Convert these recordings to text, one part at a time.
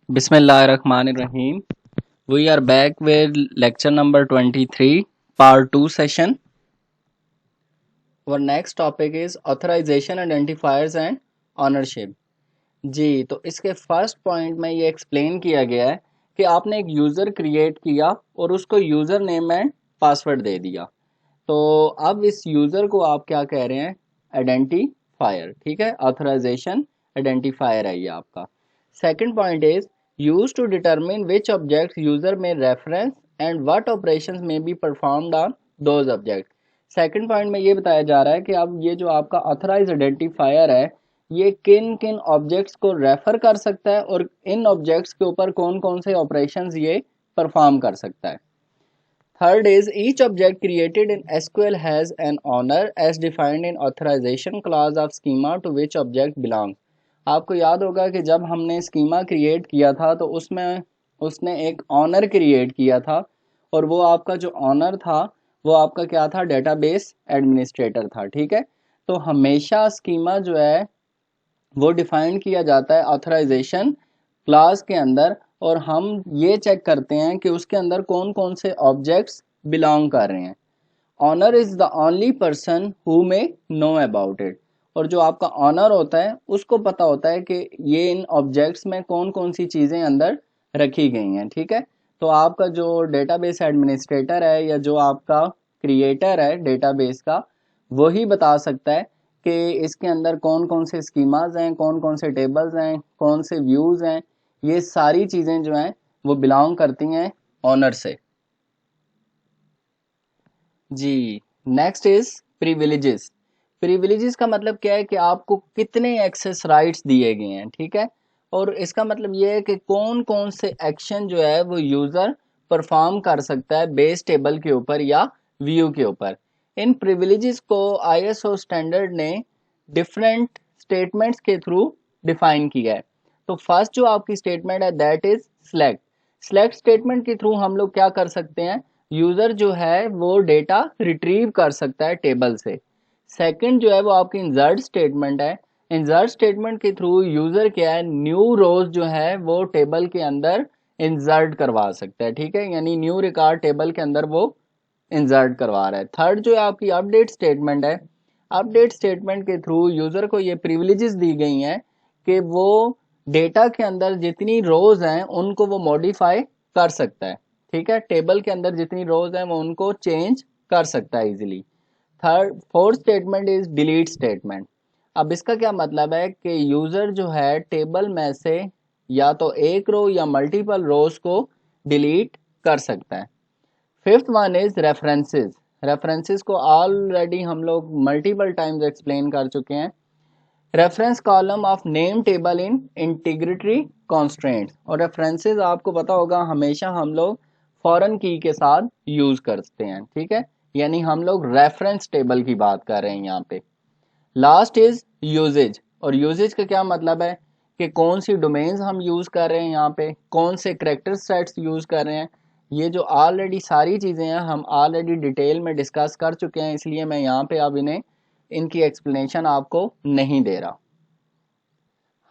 Bismillahirrahmanirrahim. We are back with lecture number 23, part 2 session. Our next topic is authorization identifiers and ownership. जी, तो इसके first point में ये explain किया गया है कि आपने एक यूज़र क्रिएट किया और उसको यूज़र नेम एंड पासवर्ड दे दिया। तो अब इस यूज़र को आप क्या कह रहे हैं? आइडेंटिफायर, ठीक है। ऑथराइजेशन आइडेंटिफायर है ये आपका। Second point is use to determine which object user may reference and what operations may be performed on those object. Second point में ये बताया जा रहा है कि अब ये जो आपका ऑथराइज आइडेंटिफायर है ये किन किन ऑब्जेक्ट्स को रेफर कर सकता है और इन ऑब्जेक्ट्स के ऊपर कौन कौन से ऑपरेशंस ये परफॉर्म कर सकता है। Third is each object created in SQL has an owner as defined in authorization clause of schema to which object belongs। आपको याद होगा कि जब हमने स्कीमा क्रिएट किया था तो उसमें उसने एक ऑनर क्रिएट किया था और वो आपका जो ऑनर था वो आपका क्या था? डेटाबेस एडमिनिस्ट्रेटर था, ठीक है। तो हमेशा स्कीमा जो है वो डिफाइन किया जाता है ऑथराइजेशन क्लास के अंदर और हम ये चेक करते हैं कि उसके अंदर कौन कौन से ऑब्जेक्ट्स बिलोंग कर रहे हैं। Owner is the only person who may know about it. और जो आपका ऑनर होता है उसको पता होता है कि ये इन ऑब्जेक्ट्स में कौन कौन सी चीज़ें अंदर रखी गई हैं, ठीक है। तो आपका जो डेटाबेस एडमिनिस्ट्रेटर है या जो आपका क्रिएटर है डेटाबेस का वही बता सकता है कि इसके अंदर कौन कौन से स्कीमाज हैं, कौन कौन से टेबल्स हैं, कौन से व्यूज़ हैं। ये सारी चीज़ें जो हैं वो बिलोंग करती हैं ऑनर से। जी, नेक्स्ट इज प्रिविलेजेस। प्रिविलेजेस का मतलब क्या है कि आपको कितने एक्सेस राइट्स दिए गए हैं, ठीक है। और इसका मतलब ये है कि कौन कौन से एक्शन जो है वो यूज़र परफॉर्म कर सकता है बेस टेबल के ऊपर या व्यू के ऊपर। इन प्रिविलेजेस को आईएसओ स्टैंडर्ड ने डिफरेंट स्टेटमेंट्स के थ्रू डिफाइन किया है। तो फर्स्ट जो आपकी स्टेटमेंट है that is select. Select statement के थ्रू हम लोग क्या कर सकते हैं? यूज़र जो है वो डेटा रिट्रीव कर सकता है टेबल से। सेकंड जो है वो आपकी इंसर्ट स्टेटमेंट है। इंसर्ट स्टेटमेंट के थ्रू यूज़र क्या है न्यू रोज जो है वो टेबल के अंदर इंसर्ट करवा सकता है, ठीक है। यानी न्यू रिकॉर्ड टेबल के अंदर वो इंसर्ट करवा रहा है। थर्ड जो है आपकी अपडेट स्टेटमेंट है। अपडेट स्टेटमेंट के थ्रू यूज़र को ये प्रिविलेजेस दी गई हैं कि वो डेटा के अंदर जितनी रोज हैं उनको वो मॉडिफाई कर सकता है, ठीक है। टेबल के अंदर जितनी रोज हैं वो उनको चेंज कर सकता है easily. Third fourth statement is delete statement. अब इसका क्या मतलब है कि यूज़र जो है टेबल में से या तो एक रो या मल्टीपल रोज को डिलीट कर सकता है। Fifth one is references. References को ऑलरेडी हम लोग मल्टीपल टाइम्स एक्सप्लेन कर चुके हैं। Reference column of name table in integrity constraints. और रेफरेंसेस आपको पता होगा हमेशा हम लोग फॉरेन की के साथ यूज करते हैं, ठीक है। यानी हम लोग रेफरेंस टेबल की बात कर रहे हैं यहाँ पे। Last is usage. और यूजेज का क्या मतलब है कि कौन सी डोमेन्स हम यूज कर रहे हैं, यहाँ पे कौन से करेक्टर सेट्स यूज कर रहे हैं। ये जो ऑलरेडी सारी चीज़ें हैं हम ऑलरेडी डिटेल में डिस्कस कर चुके हैं, इसलिए मैं यहाँ पे अब इन्हें इनकी एक्सप्लेनेशन आपको नहीं दे रहा।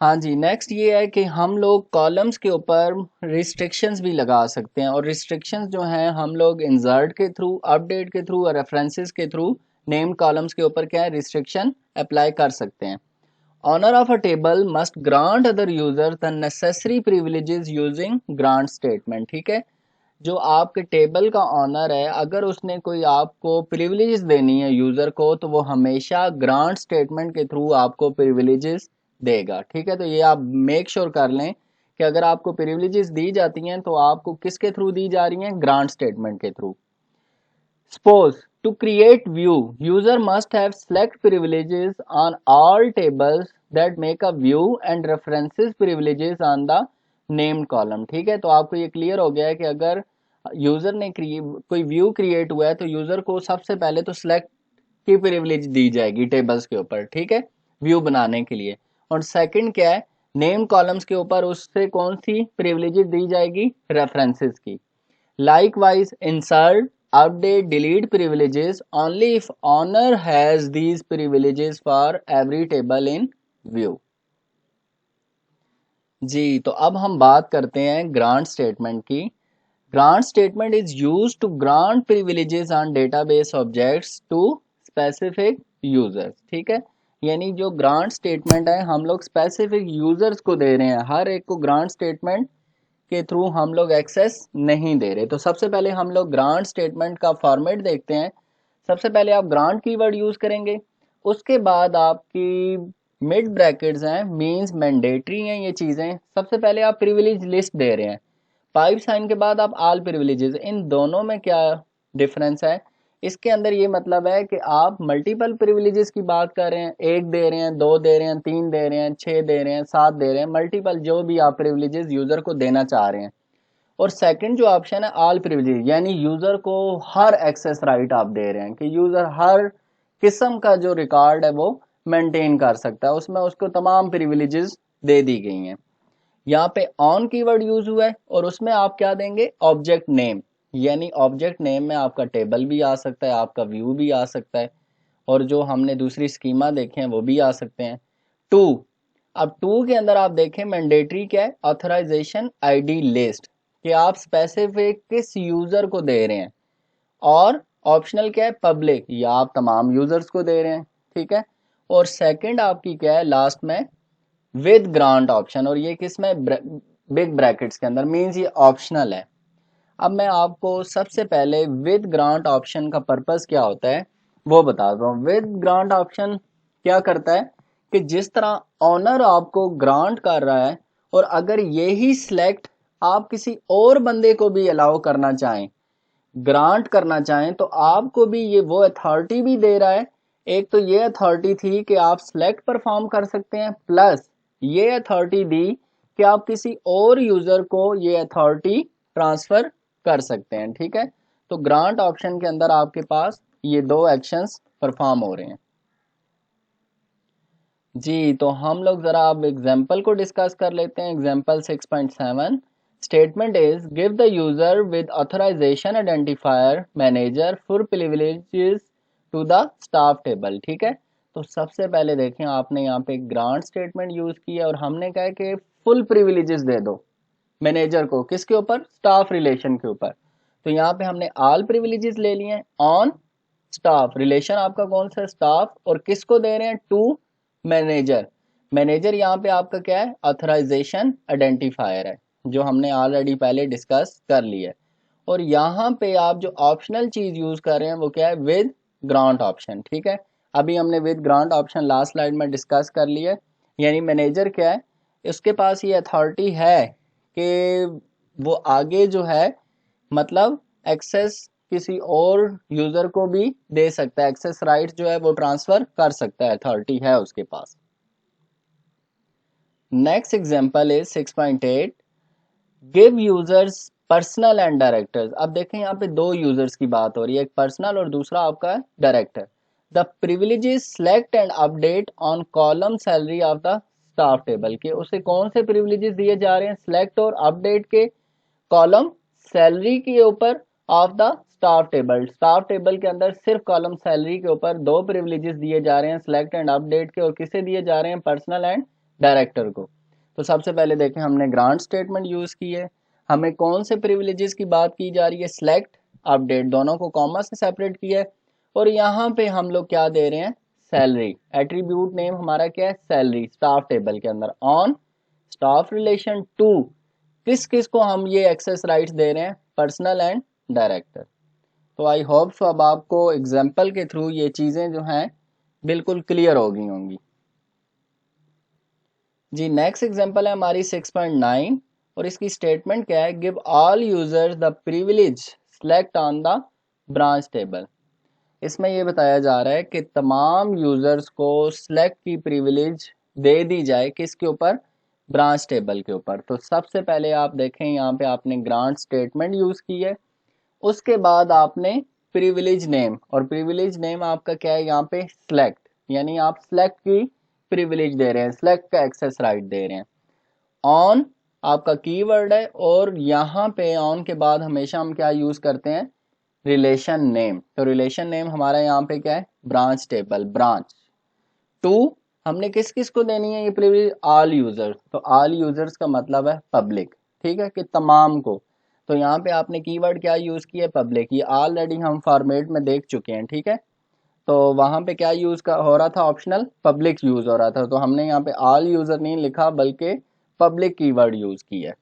हाँ जी, नेक्स्ट ये है कि हम लोग कॉलम्स के ऊपर रिस्ट्रिक्शंस भी लगा सकते हैं और रिस्ट्रिक्शंस जो हैं हम लोग इंसर्ट के थ्रू, अपडेट के थ्रू और रेफरेंसेस के थ्रू नेम्ड कॉलम्स के ऊपर क्या है रिस्ट्रिक्शन अप्लाई कर सकते हैं। Owner of a table must grant other user the necessary privileges using grant statement, ठीक है। जो आपके टेबल का ऑनर है अगर उसने कोई आपको प्रिविलेजेस देनी है यूज़र को तो वो हमेशा ग्रांट स्टेटमेंट के थ्रू आपको प्रिविलेजेस देगा, ठीक है। तो ये आप मेक श्योर कर लें कि अगर आपको प्रिविलेजेस दी जाती हैं तो आपको किसके थ्रू दी जा रही हैं? ग्रांट स्टेटमेंट के through. Suppose to create view, user must have select privileges on all tables that make a view and references privileges on the named column, ठीक है। तो आपको ये क्लियर हो गया है कि अगर यूज़र ने कोई व्यू क्रिएट हुआ है तो यूज़र को सबसे पहले तो सिलेक्ट की प्रिविलेज दी जाएगी टेबल्स के ऊपर, ठीक है, व्यू बनाने के लिए। और सेकंड क्या है? नेम कॉलम्स के ऊपर उससे कौन सी प्रिविलेजेस दी जाएगी? रेफरेंसेस की। Likewise, insert, update, delete privileges only if owner has these privileges for every table in view. जी, तो अब हम बात करते हैं ग्रांट स्टेटमेंट की। Grant statement is used to grant privileges on database objects to specific users, ठीक है। यानी जो ग्रांट स्टेटमेंट है हम लोग स्पेसिफिक यूजर्स को दे रहे हैं, हर एक को ग्रांट स्टेटमेंट के थ्रू हम लोग एक्सेस नहीं दे रहे। तो सबसे पहले हम लोग ग्रांट स्टेटमेंट का फॉर्मेट देखते हैं। सबसे पहले आप ग्रांट कीवर्ड यूज करेंगे, उसके बाद आपकी मिड ब्रैकेट्स हैं, मींस मैंडेटरी हैं ये चीज़ें। सबसे पहले आप प्रिविलेज लिस्ट दे रहे हैं, पाइप साइन के बाद आप ऑल प्रिविलेजेस। इन दोनों में क्या डिफरेंस है? इसके अंदर ये मतलब है कि आप मल्टीपल प्रिविलेजेस की बात कर रहे हैं, एक दे रहे हैं, दो दे रहे हैं, तीन दे रहे हैं, छः दे रहे हैं, सात दे रहे हैं, मल्टीपल जो भी आप प्रिविलेजेस यूजर को देना चाह रहे हैं। और सेकंड जो ऑप्शन है ऑल प्रिविलेज, यानी यूजर को हर एक्सेस राइट आप दे रहे हैं कि यूजर हर किस्म का जो रिकॉर्ड है वो मेंटेन कर सकता है, उसमें उसको तमाम प्रिविलेजेस दे दी गई हैं। यहाँ पे ऑन कीवर्ड यूज हुआ है और उसमें आप क्या देंगे? ऑब्जेक्ट नेम, यानी ऑब्जेक्ट नेम में आपका टेबल भी आ सकता है, आपका व्यू भी आ सकता है, और जो हमने दूसरी स्कीमा देखे हैं वो भी आ सकते हैं। टू, अब टू के अंदर आप देखें मैंडेटरी क्या है? ऑथराइजेशन आईडी लिस्ट, कि आप स्पेसिफिक किस यूजर को दे रहे हैं। और ऑप्शनल क्या है? पब्लिक, या आप तमाम यूजर्स को दे रहे हैं, ठीक है। और सेकंड आपकी क्या है लास्ट में? विद ग्रांट ऑप्शन, और ये किस में? बिग ब्रैकेट्स के अंदर, मींस ये ऑप्शनल है। अब मैं आपको सबसे पहले विद ग्रांट ऑप्शन का पर्पस क्या होता है वो बताता हूँ। विद ग्रांट ऑप्शन क्या करता है कि जिस तरह ऑनर आपको ग्रांट कर रहा है, और अगर यही सिलेक्ट आप किसी और बंदे को भी अलाउ करना चाहें, ग्रांट करना चाहें, तो आपको भी ये वो अथॉरिटी भी दे रहा है। एक तो ये अथॉरिटी थी कि आप सिलेक्ट परफॉर्म कर सकते हैं, प्लस ये अथॉरिटी दी कि आप किसी और यूजर को ये अथॉरिटी ट्रांसफर कर सकते हैं, ठीक है। तो ग्रांट ऑप्शन के अंदर आपके पास ये दो एक्शंस परफॉर्म हो रहे हैं। जी, तो हम लोग ज़रा अब एग्जाम्पल को डिस्कस कर लेते हैं। Example 6.7 statement is give the user with authorization identifier manager full privileges to the staff table, ठीक है। तो सबसे पहले देखें, आपने यहाँ पे ग्रांट स्टेटमेंट यूज़ किया और हमने कहा कि फुल प्रिविलेजेस दे दो मैनेजर को, किसके ऊपर? स्टाफ रिलेशन के ऊपर। तो यहाँ पे हमने ऑल प्रिविलेजेस ले लिए ऑन स्टाफ रिलेशन, आपका कौन सा? स्टाफ। और किसको दे रहे हैं? To manager. मैनेजर यहाँ पे आपका क्या है? ऑथराइजेशन आइडेंटिफायर है, जो हमने ऑलरेडी पहले डिस्कस कर लिया है। और यहाँ पे आप जो ऑप्शनल चीज यूज कर रहे हैं वो क्या है? विद ग्रांट ऑप्शन, ठीक है। अभी हमने with grant option last slide में डिस्कस कर लिया है। यानी मैनेजर क्या है? उसके पास ये अथॉरिटी है कि वो आगे जो है मतलब एक्सेस किसी और यूजर को भी दे सकता है, एक्सेस राइट जो है वो ट्रांसफर कर सकता है, अथॉरिटी है उसके पास। Next example is 6.8 give users personal and directors. अब देखें यहाँ पे दो यूजर्स की बात हो रही है, एक पर्सनल और दूसरा आपका director. The privileges select and update on column salary of the staff table, के उसे कौन से प्रिविलेजेस दिए जा रहे हैं? सिलेक्ट और अपडेट के कॉलम सैलरी के ऊपर of the staff table. Staff table के अंदर सिर्फ कॉलम सैलरी के ऊपर दो प्रिविलेजेस दिए जा रहे हैं, सिलेक्ट एंड अपडेट के, और किसे दिए जा रहे हैं? पर्सनल एंड डायरेक्टर को। तो सबसे पहले देखें, हमने ग्रांट स्टेटमेंट यूज की है, हमें कौन से प्रिविलेजेस की बात की जा रही है? सिलेक्ट, अपडेट, दोनों को कॉमा से सेपरेट किया है। और यहाँ पे हम लोग क्या दे रहे हैं? सैलरी। एट्रीब्यूट नेम हमारा क्या है? सैलरी। स्टाफ टेबल के अंदर ऑन स्टाफ रिलेशन टू किस किस को हम ये एक्सेस राइट्स दे रहे हैं? Personal and director. तो आई होप सो अब आपको एग्जाम्पल के थ्रू ये चीज़ें जो हैं बिल्कुल क्लियर हो गई होंगी। जी, नेक्स्ट एग्जांपल है हमारी 6.9 और इसकी स्टेटमेंट क्या है? Give all users the privilege select on the branch table. इसमें ये बताया जा रहा है कि तमाम यूजर्स को सिलेक्ट की प्रिविलेज दे दी जाए, किसके ऊपर? ब्रांच टेबल के ऊपर। तो सबसे पहले आप देखें, यहाँ पे आपने ग्रांट स्टेटमेंट यूज की है, उसके बाद आपने प्रिविलेज नेम, और प्रिविलेज नेम आपका क्या है? यहाँ पे सिलेक्ट, यानी आप सिलेक्ट की प्रिविलेज दे रहे हैं, सिलेक्ट का एक्सेस राइट दे रहे हैं। ऑन आपका कीवर्ड है, और यहाँ पे ऑन के बाद हमेशा हम क्या यूज करते हैं? Relation name. तो रिलेशन नेम हमारा यहाँ पे क्या है? Branch table, branch. टू हमने किस किस को देनी है ये प्रिविलेज? All users. तो ऑल यूजर्स का मतलब है पब्लिक, ठीक है, कि तमाम को। तो यहाँ पे आपने कीवर्ड क्या यूज किया? पब्लिक। ये ऑलरेडी हम फॉर्मेट में देख चुके हैं, ठीक है। तो वहां पे क्या यूज का हो रहा था? ऑप्शनल पब्लिक यूज हो रहा था। तो हमने यहाँ पे ऑल यूजर नहीं लिखा बल्कि पब्लिक कीवर्ड यूज किया है।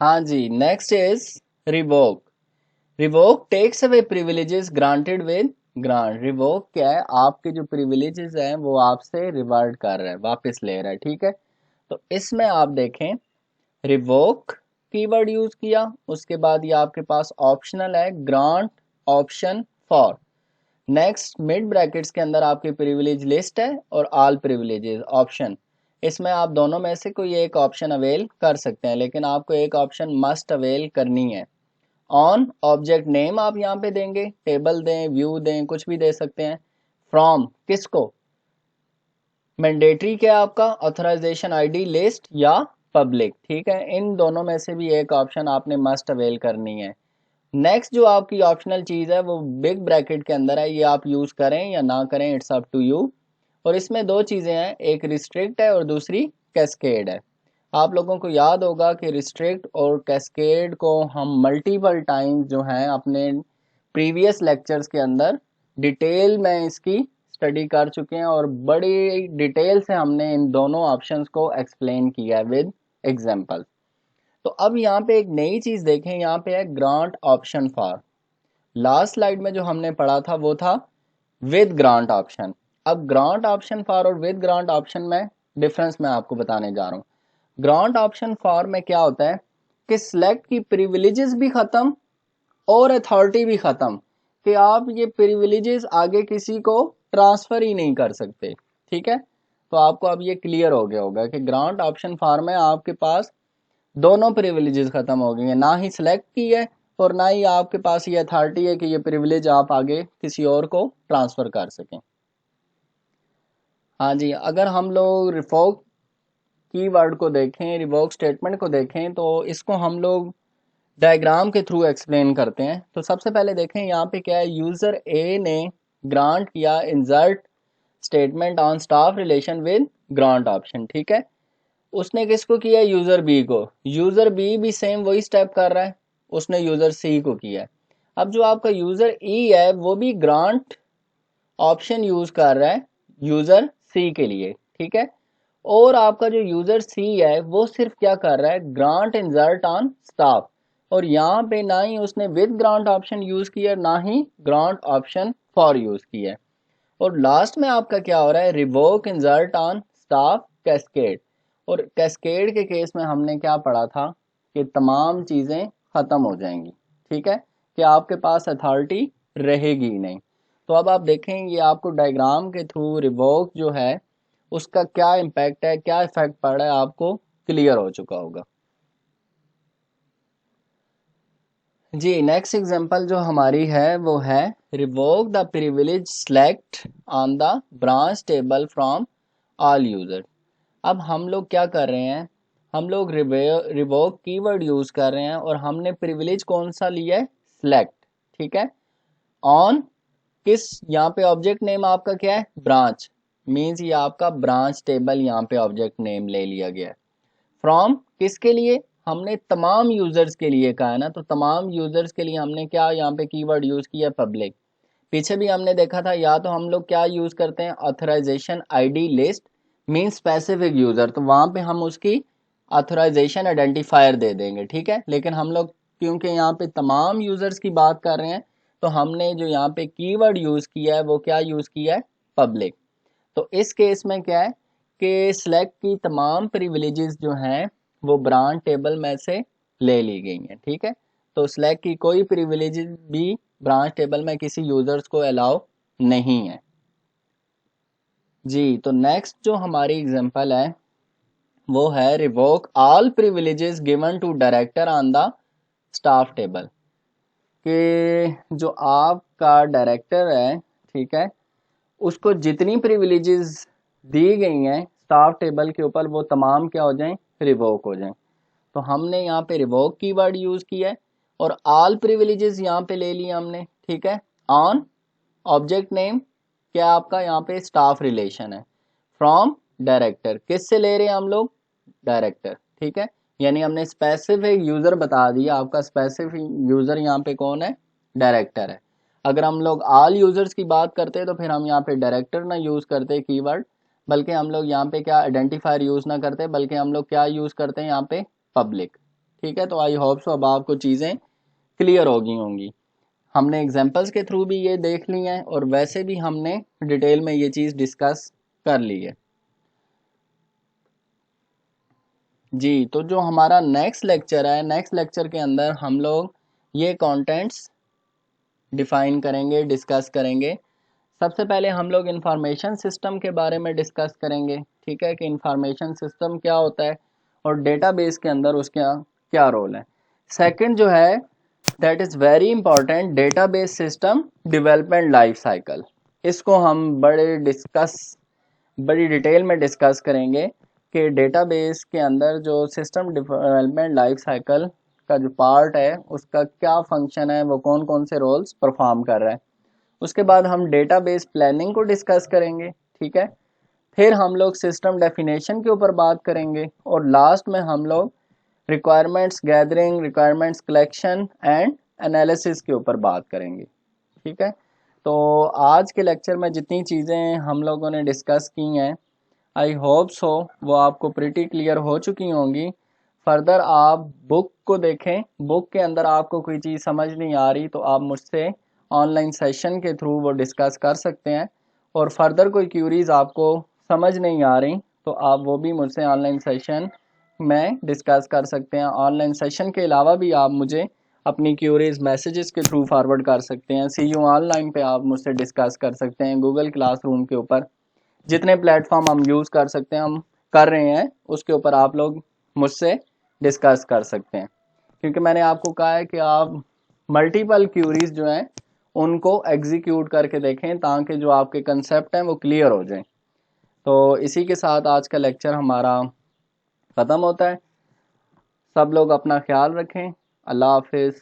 हाँ जी, next is revoke. Revoke takes away privileges granted with grant. Revoke क्या है? आपके जो प्रिविलेजेस हैं वो आपसे रिवर्ट कर रहा है, वापस ले रहा है, ठीक है। तो इसमें आप देखें, रिवोक कीवर्ड यूज किया, उसके बाद ये आपके पास ऑप्शनल है grant option for. Next mid brackets के अंदर आपकी प्रिविलेज लिस्ट है और ऑल प्रिविलेजेस ऑप्शन। इसमें आप दोनों में से कोई एक ऑप्शन अवेल कर सकते हैं, लेकिन आपको एक ऑप्शन मस्ट अवेल करनी है। ऑन ऑब्जेक्ट नेम आप यहाँ पे देंगे, टेबल दें, व्यू दें, कुछ भी दे सकते हैं। फ्रॉम किसको? मैंडेटरी क्या आपका? ऑथराइजेशन आईडी लिस्ट या पब्लिक, ठीक है। इन दोनों में से भी एक ऑप्शन आपने मस्ट अवेल करनी है। नेक्स्ट जो आपकी ऑप्शनल चीज़ है वो बिग ब्रैकेट के अंदर है, ये आप यूज़ करें या ना करें, इट्स अप टू यू। और इसमें दो चीज़ें हैं, एक रिस्ट्रिक्ट है और दूसरी कैस्केड है। आप लोगों को याद होगा कि रिस्ट्रिक्ट और कैस्केड को हम मल्टीपल टाइम जो हैं अपने प्रीवियस लेक्चर्स के अंदर डिटेल में इसकी स्टडी कर चुके हैं और बड़ी डिटेल से हमने इन दोनों ऑप्शंस को एक्सप्लेन किया है विद एग्जांपल। तो अब यहाँ पे एक नई चीज़ देखें, यहाँ पे है grant option for. Last slide में जो हमने पढ़ा था वो था विद ग्रांट ऑप्शन। अब ग्रांट ऑप्शन फॉर और विद ग्रांट ऑप्शन में डिफरेंस मैं आपको बताने जा रहा हूँ। ग्रांट ऑप्शन फॉर में क्या होता है कि सिलेक्ट की प्रिविलेजेस भी खत्म और अथॉरिटी भी खत्म, कि आप ये प्रिविलेजेस आगे किसी को ट्रांसफर ही नहीं कर सकते, ठीक है। तो आपको अब ये क्लियर हो गया होगा कि ग्रांट ऑप्शन फॉर में आपके पास दोनों प्रिविलेजेस खत्म हो गई हैं, ना ही सिलेक्ट की है और ना ही आपके पास ये अथॉरिटी है कि ये प्रिविलेज आप आगे किसी और को ट्रांसफर कर सकें। हाँ जी, अगर हम लोग रिवोक कीवर्ड को देखें, रिवोक स्टेटमेंट को देखें, तो इसको हम लोग डायग्राम के थ्रू एक्सप्लेन करते हैं। तो सबसे पहले देखें यहाँ पे क्या है, यूजर ए ने ग्रांट किया insert statement on staff relation with grant option, ठीक है। उसने किसको किया? यूजर बी को। यूजर बी भी सेम वही स्टेप कर रहा है, उसने यूजर सी को किया है। अब जो आपका यूजर ई है वो भी ग्रांट ऑप्शन यूज कर रहा है यूजर सी के लिए, ठीक है। और आपका जो यूजर सी है वो सिर्फ क्या कर रहा है? Grant insert on staff. और यहाँ पे ना ही उसने विद ग्रांट ऑप्शन यूज किया, ना ही ग्रांट ऑप्शन फॉर यूज किया है। और लास्ट में आपका क्या हो रहा है? Revoke insert on staff cascade. और कैस्केड के केस में हमने क्या पढ़ा था कि तमाम चीज़ें ख़त्म हो जाएंगी, ठीक है, कि आपके पास अथॉरिटी रहेगी ही नहीं। तो अब आप देखें, ये आपको डायग्राम के थ्रू रिवोक जो है उसका क्या इम्पैक्ट है, क्या इफेक्ट पड़ रहा है, आपको क्लियर हो चुका होगा। जी, नेक्स्ट एग्जांपल जो हमारी है वो है revoke the privilege select on the branch table from all user. अब हम लोग क्या कर रहे हैं? हम लोग रिवोक कीवर्ड यूज कर रहे हैं और हमने प्रिविलेज कौन सा लिया है? सेलेक्ट, ठीक है। ऑन किस? यहाँ पे ऑब्जेक्ट नेम आपका क्या है? ब्रांच। मीन्स ये आपका ब्रांच टेबल यहाँ पे ऑब्जेक्ट नेम ले लिया गया है। फ्रॉम किसके लिए? हमने तमाम यूजर्स के लिए कहा है ना, तो तमाम यूजर्स के लिए हमने क्या यहाँ पे कीवर्ड यूज किया? पब्लिक। पीछे भी हमने देखा था, या तो हम लोग क्या यूज करते हैं? Authorization ID list mean specific user, तो वहां पे हम उसकी ऑथराइजेशन आइडेंटिफायर दे देंगे, ठीक है। लेकिन हम लोग क्योंकि यहाँ पे तमाम यूजर्स की बात कर रहे हैं, तो हमने जो यहाँ पे कीवर्ड यूज किया है वो क्या यूज किया है? पब्लिक। तो इस केस में क्या है कि सिलेक्ट की तमाम प्रिविलेजेस जो हैं वो ब्रांच टेबल में से ले ली गई हैं, ठीक है। तो सिलेक्ट की कोई प्रिविलेजेस भी ब्रांच टेबल में किसी यूजर्स को अलाउ नहीं है। जी, तो नेक्स्ट जो हमारी एग्जांपल है वो है revoke all privileges given to director on the staff table. कि जो आपका डायरेक्टर है, ठीक है, उसको जितनी प्रिविलेजेस दी गई हैं स्टाफ टेबल के ऊपर वो तमाम क्या हो जाएं? रिवोक हो जाएं। तो हमने यहाँ पे रिवोक कीवर्ड यूज किया है और ऑल प्रिविलेजेस यहाँ पे ले लिया हमने, ठीक है। ऑन ऑब्जेक्ट नेम क्या आपका यहाँ पे स्टाफ रिलेशन है, फ्रॉम डायरेक्टर, किससे ले रहे हैं हम लोग, डायरेक्टर, ठीक है। यानी हमने स्पेसिफिक यूजर बता दिया, आपका स्पेसिफिक यूजर यहाँ पे कौन है, डायरेक्टर है। अगर हम लोग ऑल यूजर्स की बात करते हैं तो फिर हम यहाँ पे डायरेक्टर ना यूज करते कीवर्ड, बल्कि हम लोग यहाँ पे क्या आइडेंटिफायर यूज ना करते, बल्कि हम लोग क्या यूज करते हैं यहाँ पे, पब्लिक, ठीक है। तो आई होप सो अब आपको चीजें क्लियर हो गई होंगी। हमने एग्जांपल्स के थ्रू भी ये देख ली हैं और वैसे भी हमने डिटेल में ये चीज़ डिस्कस कर ली है जी। तो जो हमारा नेक्स्ट लेक्चर है, नेक्स्ट लेक्चर के अंदर हम लोग ये कंटेंट्स डिफाइन करेंगे, डिस्कस करेंगे। सबसे पहले हम लोग इंफॉर्मेशन सिस्टम के बारे में डिस्कस करेंगे, ठीक है, कि इंफॉर्मेशन सिस्टम क्या होता है और डेटाबेस के अंदर उसका क्या रोल है। सेकंड जो है that is very important, database system development life cycle. इसको हम बड़ी डिटेल में डिस्कस करेंगे कि डेटाबेस के अंदर जो सिस्टम डेवलपमेंट लाइफ साइकिल का जो पार्ट है उसका क्या फंक्शन है, वो कौन कौन से रोल्स परफॉर्म कर रहा है। उसके बाद हम डेटाबेस प्लानिंग को डिस्कस करेंगे, ठीक है। फिर हम लोग सिस्टम डेफिनेशन के ऊपर बात करेंगे और लास्ट में हम लोग requirements gathering, requirements collection and analysis के ऊपर बात करेंगे, ठीक है। तो आज के लेक्चर में जितनी चीज़ें हम लोगों ने डिस्कस की हैं, आई होप सो वो आपको प्रिटी क्लियर हो चुकी होंगी। फर्दर आप बुक को देखें, बुक के अंदर आपको कोई चीज़ समझ नहीं आ रही तो आप मुझसे ऑनलाइन सेशन के थ्रू वो डिस्कस कर सकते हैं। और फर्दर कोई क्यूरीज आपको समझ नहीं आ रही तो आप वो भी मुझसे ऑनलाइन सेशन में डिस्कस कर सकते हैं। ऑनलाइन सेशन के अलावा भी आप मुझे अपनी क्यूरीज मैसेजेस के थ्रू फॉरवर्ड कर सकते हैं। सी यू ऑनलाइन पे आप मुझसे डिस्कस कर सकते हैं, गूगल क्लासरूम के ऊपर जितने प्लेटफॉर्म हम यूज़ कर सकते हैं, हम कर रहे हैं, उसके ऊपर आप लोग मुझसे डिस्कस कर सकते हैं। क्योंकि मैंने आपको कहा है कि आप मल्टीपल क्यूरीज जो हैं उनको एग्जीक्यूट करके देखें ताकि जो आपके कंसेप्ट हैं वो क्लियर हो जाएं। तो इसी के साथ आज का लेक्चर हमारा ख़त्म होता है। सब लोग अपना ख्याल रखें। अल्लाह हाफिज़।